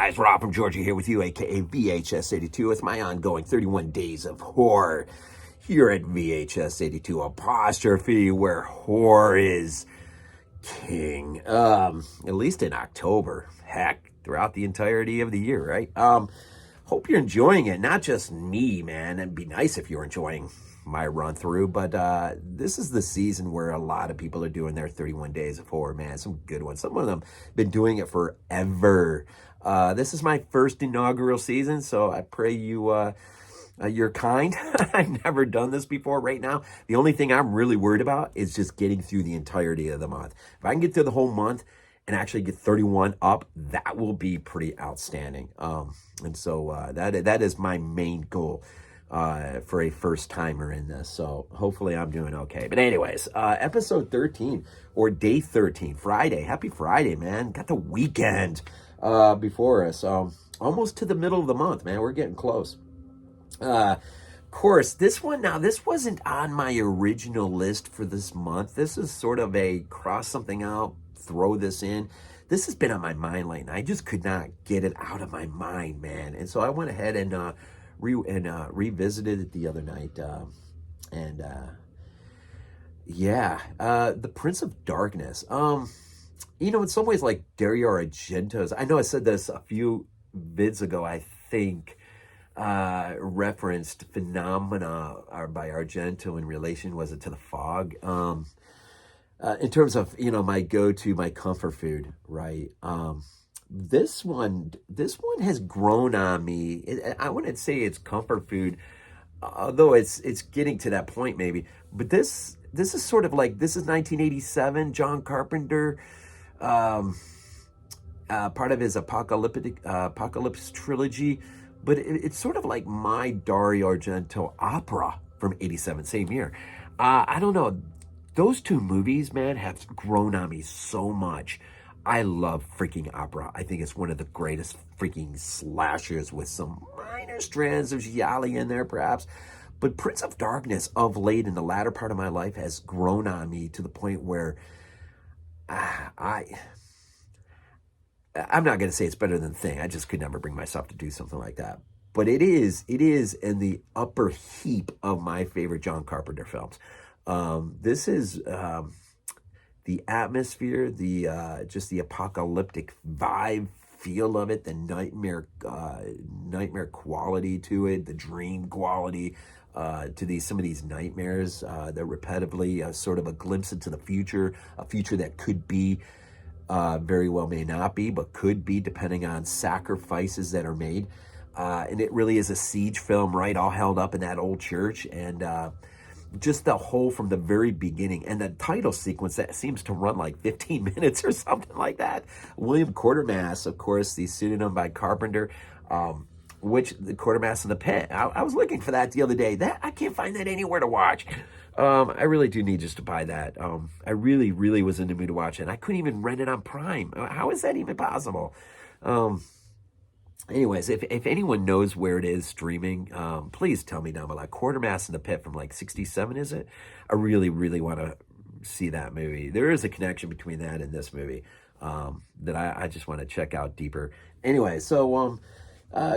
guys? Rob from Georgia here with you, aka VHS82. It's my ongoing 31 days of horror here at VHS82 apostrophe, where horror is king. At least in October. Heck, throughout the entirety of the year, right? Hope you're enjoying it. Not just me, man. It'd be nice if you're enjoying my run through, but this is the season where a lot of people are doing their 31 days of horror, man. Some good ones. Some of them been doing it forever. This is my first inaugural season, so I pray you're kind. I've never done this before. Right now, the only thing I'm really worried about is just getting through the entirety of the month. If I can get through the whole month and actually get 31 up, that will be pretty outstanding. And so that is my main goal for a first timer in this. So hopefully I'm doing okay. But anyways, episode 13 or day 13, Friday. Happy Friday, man. Got the weekend before us. Almost to the middle of the month, man. We're getting close. Of course, this wasn't on my original list for this month. This is sort of a cross something out, throw this in. This has been on my mind lately. I just could not get it out of my mind, man. And so I went ahead and revisited it the other night. The Prince of Darkness. In some ways, like Dario Argento's. I know I said this a few vids ago, I think, referenced Phenomena by Argento in relation, was it to The Fog? In terms of, my go-to, my comfort food, right? This one has grown on me. I wouldn't say it's comfort food, although it's getting to that point maybe. But this is sort of like, this is 1987, John Carpenter, part of his Apocalypse trilogy. But it's sort of like my Dario Argento opera from 87, same year. I don't know. Those two movies, man, have grown on me so much. I love freaking opera. I think it's one of the greatest freaking slashers with some minor strands of giallo in there, perhaps. But Prince of Darkness, of late, in the latter part of my life, has grown on me to the point where I'm not going to say it's better than Thing. I just could never bring myself to do something like that. But it is in the upper heap of my favorite John Carpenter films. This is the atmosphere, just the apocalyptic vibe, feel of it, the nightmare quality to it, the dream quality to some of these nightmares that repetitively sort of a glimpse into the future, a future that could be. Very well may not be, but could be, depending on sacrifices that are made. And it really is a siege film, right? All held up in that old church. And just the whole from the very beginning. And the title sequence that seems to run like 15 minutes or something like that. William Quatermass, of course, the pseudonym by Carpenter, which the Quatermass in the Pit. I was looking for that the other day. I can't find that anywhere to watch. I really do need just to buy that. I really, really was in the mood to watch it. I couldn't even rent it on Prime. How is that even possible? Anyways, if anyone knows where it is streaming, please tell me down below. Quatermass in the Pit from like 67, is it? I really, really want to see that movie. There is a connection between that and this movie that I just want to check out deeper. Anyway, so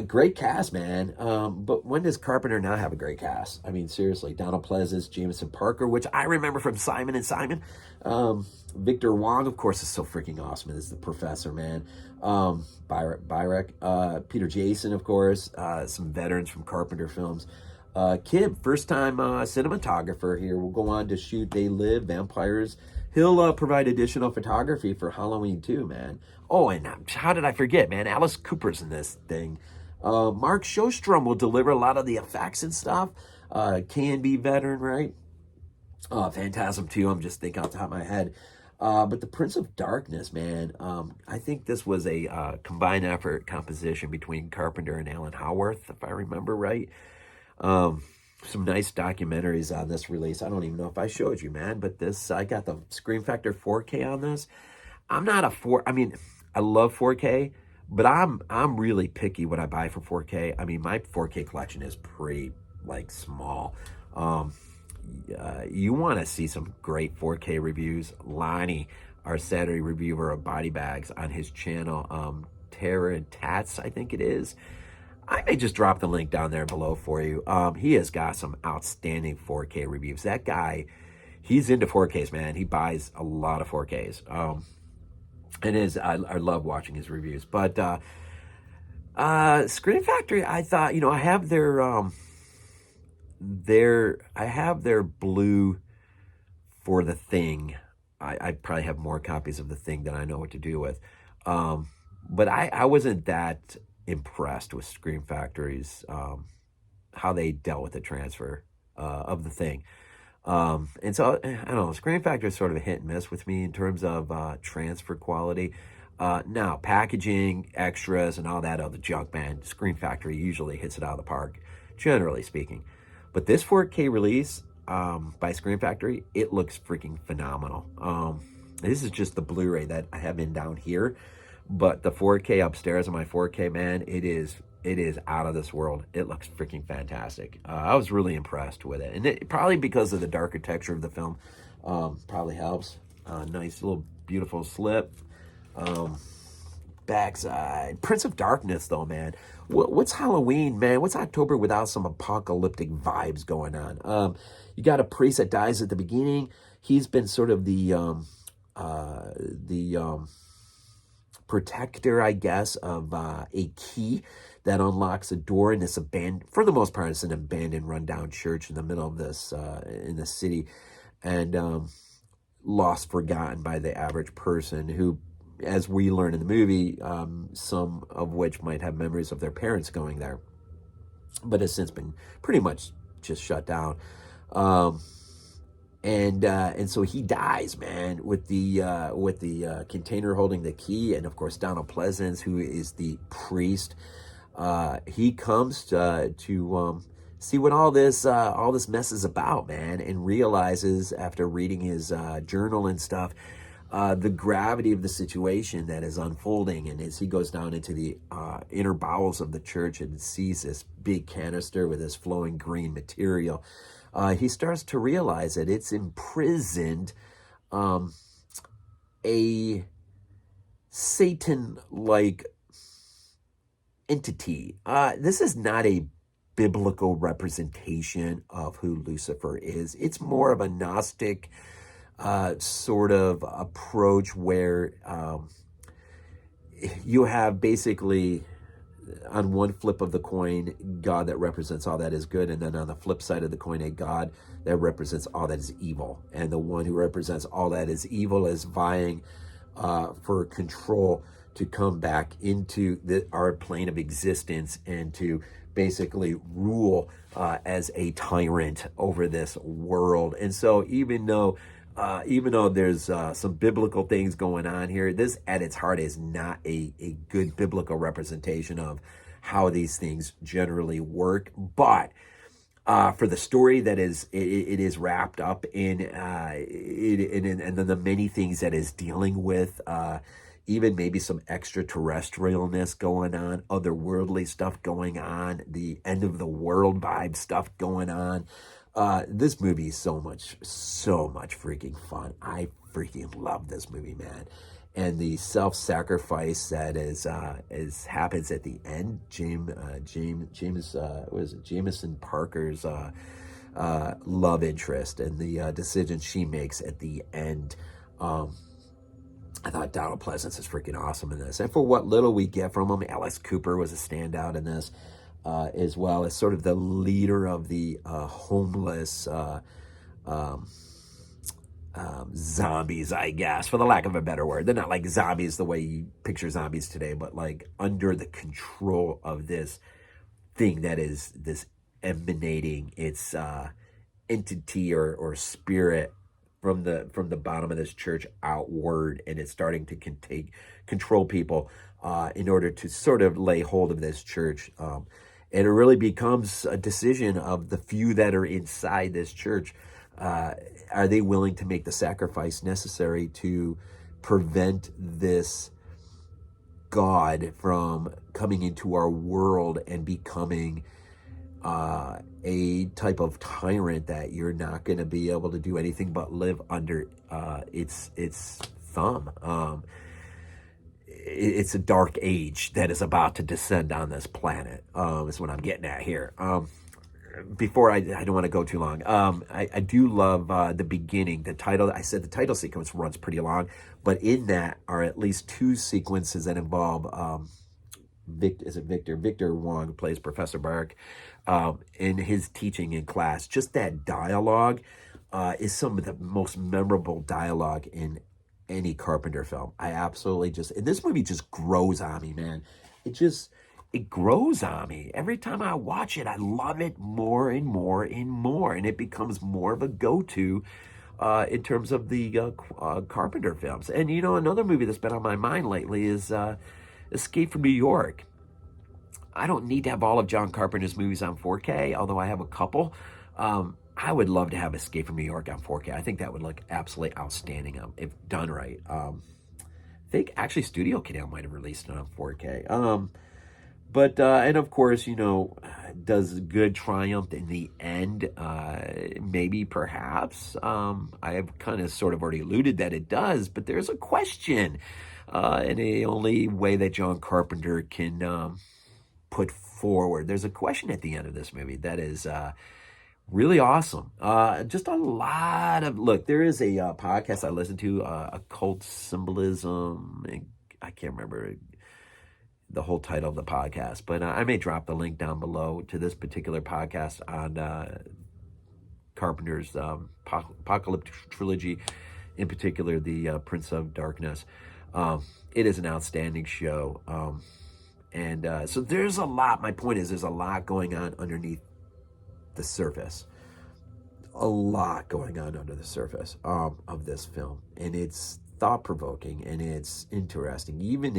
great cast, man. But when does Carpenter not have a great cast? I mean, seriously, Donald Pleasence, Jameson Parker, which I remember from Simon and Simon. Victor Wong, of course, is so freaking awesome as the professor, man. Byrek, Peter Jason, of course, some veterans from Carpenter films. Kib, first-time cinematographer here, will go on to shoot They Live, Vampires. He'll provide additional photography for Halloween too, man. Oh, and how did I forget, man? Alice Cooper's in this thing. Mark Shostrom will deliver a lot of the effects and stuff. K&B veteran, right? Phantasm 2, I'm just thinking off the top of my head. But the Prince of Darkness, man, I think this was a combined effort composition between Carpenter and Alan Howarth, if I remember right. Some nice documentaries on this release. I don't even know if I showed you, man, but I got the Scream Factor 4K on this. I love 4K, but I'm really picky what I buy for 4K. I mean, my 4K collection is pretty, small. You want to see some great 4K reviews. Lonnie, our Saturday reviewer of BodyBags on his channel, Tats, I think it is. I may just drop the link down there below for you. He has got some outstanding 4K reviews. That guy, he's into 4Ks, man. He buys a lot of 4Ks. I love watching his reviews. But Screen Factory, I thought, I have their blue for The Thing. I probably have more copies of The Thing than I know what to do with. But I wasn't that impressed with Scream Factory's how they dealt with the transfer of The Thing. And so, I don't know, Scream Factory is sort of a hit and miss with me in terms of transfer quality. Now, packaging, extras, and all that other junk, man, Scream Factory usually hits it out of the park, generally speaking. But this 4K release by Scream Factory, it looks freaking phenomenal. This is just the Blu-ray that I have in down here. But the 4K upstairs on my 4K, man, it is out of this world. It looks freaking fantastic. I was really impressed with it. And it probably because of the darker texture of the film, probably helps. Nice little beautiful slip. Backside. Prince of Darkness, though, man. What's Halloween, man? What's October without some apocalyptic vibes going on? You got a priest that dies at the beginning. He's been sort of the protector, I guess, of a key that unlocks a door in this for the most part, it's an abandoned, rundown church in the middle of this, in the city, and lost, forgotten by the average person who, as we learn in the movie, some of which might have memories of their parents going there, but has since been pretty much just shut down. And so he dies, man, with the container holding the key, and of course Donald Pleasance, who is the priest. He comes to see what all this mess is about, man, and realizes after reading his journal and stuff, the gravity of the situation that is unfolding. And as he goes down into the inner bowels of the church and sees this big canister with this flowing green material, he starts to realize that it's imprisoned a Satan-like entity. This is not a biblical representation of who Lucifer is. It's more of a Gnostic sort of approach where you have basically on one flip of the coin, God that represents all that is good, and then on the flip side of the coin, a God that represents all that is evil. And the one who represents all that is evil is vying for control to come back into our plane of existence and to basically rule as a tyrant over this world. And so even though there's some biblical things going on here, this at its heart is not a good biblical representation of how these things generally work. But for the story that it is wrapped up in, and then the many things that is dealing with, even maybe some extraterrestrialness going on, otherworldly stuff going on, the end of the world vibe stuff going on. This movie is so much freaking fun. I freaking love this movie, man. And the self-sacrifice that happens at the end, Jameson Parker's love interest and the decision she makes at the end. I thought Donald Pleasance is freaking awesome in this. And for what little we get from him, Alice Cooper was a standout in this. As well as sort of the leader of the homeless zombies, I guess, for the lack of a better word. They're not like zombies the way you picture zombies today, but like under the control of this thing that is this emanating its entity or spirit from the bottom of this church outward, and it's starting to control people in order to sort of lay hold of this church. And it really becomes a decision of the few that are inside this church. Are they willing to make the sacrifice necessary to prevent this God from coming into our world and becoming a type of tyrant that you're not going to be able to do anything but live under its thumb? it's a dark age that is about to descend on this planet. Is what I'm getting at here. Before I don't want to go too long. I do love the beginning. The title, I said the title sequence runs pretty long, but in that are at least two sequences that involve Victor Wong, who plays Professor Bark, in his teaching in class. Just that dialogue is some of the most memorable dialogue in any Carpenter film. I absolutely and this movie just grows on me, man. It grows on me. Every time I watch it, I love it more and more and more. And it becomes more of a go-to in terms of the Carpenter films. And, you know, another movie that's been on my mind lately is Escape from New York. I don't need to have all of John Carpenter's movies on 4K, although I have a couple. I would love to have Escape from New York on 4K. I think that would look absolutely outstanding if done right. I think actually Studio Canal might have released it on 4K. But, and of course, you know, does good triumph in the end? Maybe, perhaps. I have kind of sort of already alluded that it does, but there's a question. And the only way that John Carpenter can put forward, there's a question at the end of this movie that is really awesome. Just a lot of, look, there is a podcast I listen to, Occult Symbolism. I can't remember the whole title of the podcast, but I may drop the link down below to this particular podcast on Carpenter's Apocalyptic Trilogy, in particular the Prince of Darkness. It is an outstanding show. And so there's a lot, my point is there's a lot going on underneath the surface. A lot going on under the surface of this film. And it's thought-provoking and it's interesting, even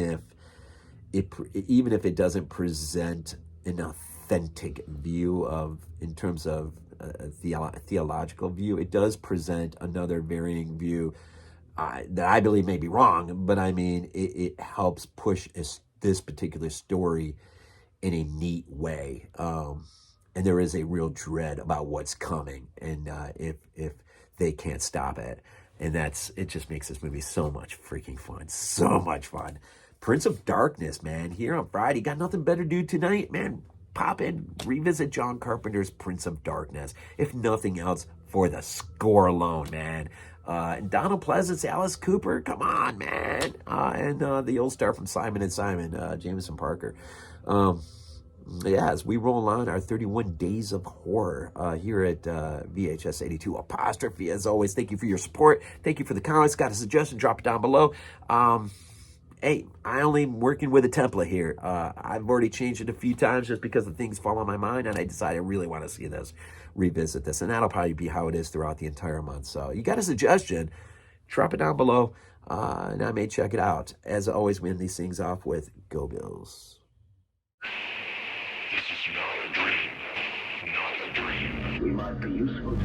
if it doesn't present an authentic view in terms of a theological view, it does present another varying view that I believe may be wrong, but I mean, it helps push this particular story in a neat way. And there is a real dread about what's coming, and if they can't stop it. And it just makes this movie so much freaking fun. So much fun. Prince of Darkness, man, here on Friday. Got nothing better to do tonight, man. Pop in, revisit John Carpenter's Prince of Darkness. If nothing else, for the score alone, man. And Donald Pleasance, Alice Cooper, come on, man. And the old star from Simon & Simon, Jameson Parker. As we roll on our 31 Days of Horror here at VHS82 apostrophe. As always, thank you for your support. Thank you for the comments. Got a suggestion, drop it down below. Hey, I only am working with a template here. I've already changed it a few times just because the things fall on my mind, and I decided I really want to see this, revisit this, and that'll probably be how it is throughout the entire month. So you got a suggestion, drop it down below, and I may check it out. As always, we end these things off with Go Bills. This is not a dream. Not a dream. We might be useful